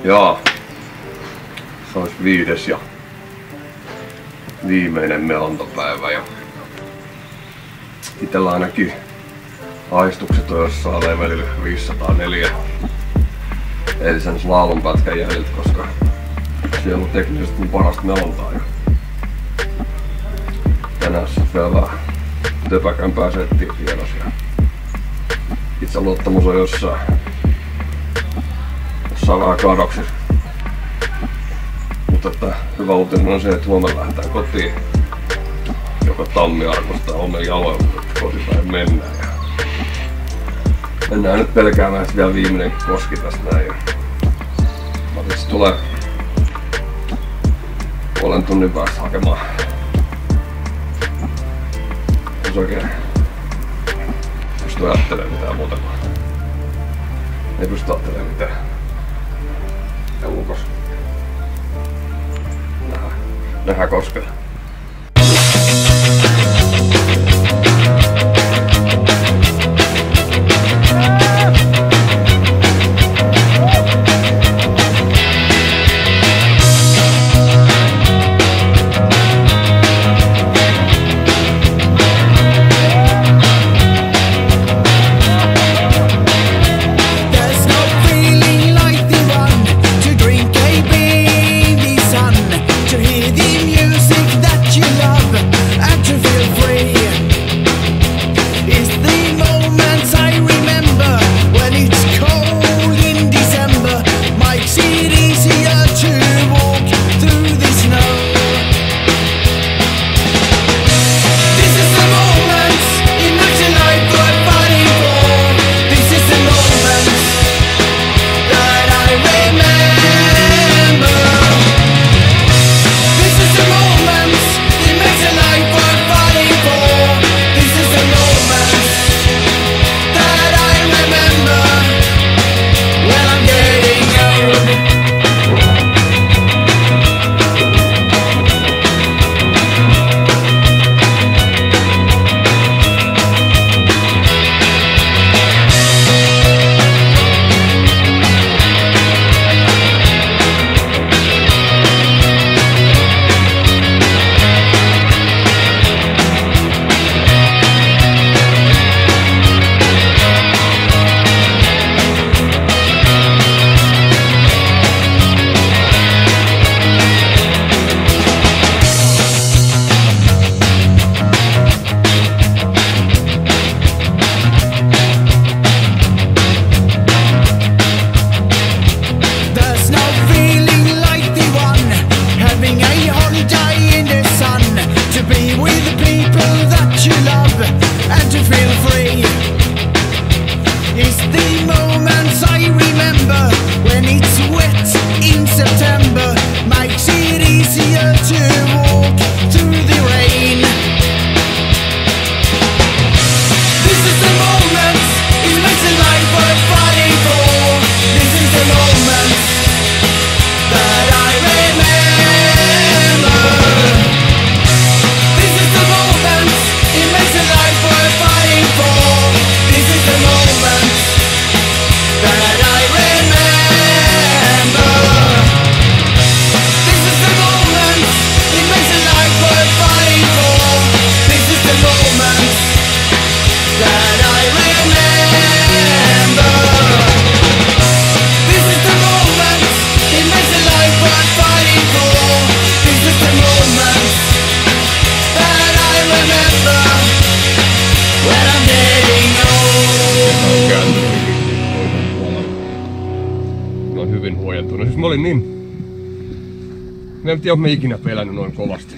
Jaa. Se olisi 5. ja viimeinen melontapäivä ja itellä ainakin aistukset on jossain levelillä 504 eilisen slalompätkän jäljiltä, koska siellä on teknisesti mun parasta melontaa ja tänään se on vielä vähän töpäkämpää settiä tiedossa ja itseluottamus on jossain vähän kadoksissa. Mutta että hyvä uutinen on se, että huomenna lähdetään kotiin. Joko Tammiarkosta tai omilla jaloilla, mutta kotipäin mennään. Ja mennään nyt pelkäämään, että vielä viimeinen koski tästä näin. Matiksi tulee puolen tunnin päästä hakemaan. Jos oikein pysty ajattelemaan mitään muuta. Ei pysty ajattelemaan mitään. Ja ulkos. Nähdään koskella. Hyvin huojentunut. Siis mä olin niin... Mä en tiedä, onko mä ikinä pelännyt noin kovasti.